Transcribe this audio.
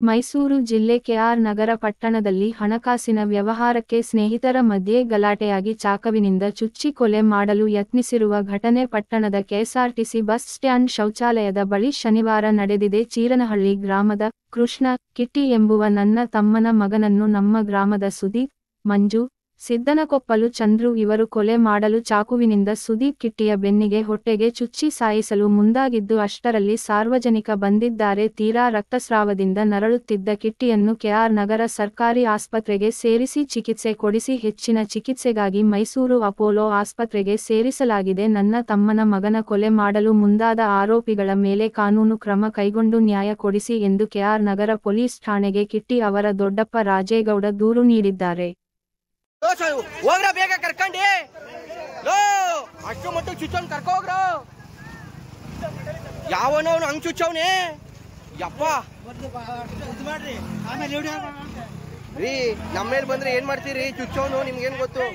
ಮೈಸೂರು ಜಿಲ್ಲೆ ಕೆಆರ್ ನಗರ ಪಟ್ಟಣದಲ್ಲಿ ಹಣಕಾಸಿನ ವ್ಯವಹಾರಕ್ಕೆ ಸ್ನೇಹಿತರ ಮಧ್ಯೆ ಗಲಾಟೆಯಾಗಿ ಚಾಕುವಿನಿಂದ ಚುಚ್ಚಿ ಕೊಲೆ ಮಾಡಲು ಯತ್ನಿಸಿರುವ ಘಟನೆ ಪಟ್ಟಣದ ಕೆಎಸ್ಆರ್ಟಿಸಿ ಬಸ್ ಸ್ಟ್ಯಾಂಡ್ ಶೌಚಾಲಯದ ಬಳಿ ಶನಿವಾರ ನಡೆದಿದೆ. ಚೀರನಹಳ್ಳಿ ಗ್ರಾಮದ ಕೃಷ್ಣ ಕಿಟ್ಟಿ ಎಂಬುವ ನನ್ನ ತಮ್ಮನ ಮಗನನ್ನು ನಮ್ಮ ಗ್ರಾಮದ ಸುದೀಪ್, ಮಂಜು, ಸಿದ್ದನಕೊಪ್ಪಲು ಚಂದ್ರು ಇವರು ಕೊಲೆ ಮಾಡಲು ಚಾಕುವಿನಿಂದ ಸುದೀಪ್ ಕಿಟ್ಟಿಯ ಬೆನ್ನಿಗೆ ಹೊಟ್ಟೆಗೆ ಚುಚ್ಚಿ ಸಾಯಿಸಲು ಮುಂದಾಗಿದ್ದು, ಅಷ್ಟರಲ್ಲಿ ಸಾರ್ವಜನಿಕ ಬಂದಿದ್ದಾರೆ. ತೀರಾ ರಕ್ತಸ್ರಾವದಿಂದ ನರಳುತ್ತಿದ್ದ ಕಿಟ್ಟಿಯನ್ನು ಕೆಆರ್ ನಗರ ಸರ್ಕಾರಿ ಆಸ್ಪತ್ರೆಗೆ ಸೇರಿಸಿ ಚಿಕಿತ್ಸೆ ಕೊಡಿಸಿ ಹೆಚ್ಚಿನ ಚಿಕಿತ್ಸೆಗಾಗಿ ಮೈಸೂರು ಅಪೋಲೋ ಆಸ್ಪತ್ರೆಗೆ ಸೇರಿಸಲಾಗಿದೆ. ನನ್ನ ತಮ್ಮನ ಮಗನ ಕೊಲೆ ಮಾಡಲು ಮುಂದಾದ ಆರೋಪಿಗಳ ಮೇಲೆ ಕಾನೂನು ಕ್ರಮ ಕೈಗೊಂಡು ನ್ಯಾಯ ಕೊಡಿಸಿ ಎಂದು ಕೆಆರ್ ನಗರ ಪೊಲೀಸ್ ಠಾಣೆಗೆ ಕಿಟ್ಟಿ ಅವರ ದೊಡ್ಡಪ್ಪ ರಾಜೇಗೌಡ ದೂರು ನೀಡಿದ್ದಾರೆ. ಹೋಗ್ರ ಬೇಗ ಕರ್ಕಂಡಿ ಅಷ್ಟು ಮಟ್ಟು ಚುಚ್ಚೋನ್ ಕರ್ಕೊ ಹೋಗ್ರ. ಯಾವನವನು ಹಂಗ್ ಚುಚ್ಚವನೆ ಯಪ್ಪ ರೀ. ನಮ್ಮೇಲೆ ಬಂದ್ರೆ ಏನ್ ಮಾಡ್ತೀರಿ? ಚುಚ್ಚವನು ನಿಮ್ಗೇನ್ ಗೊತ್ತು?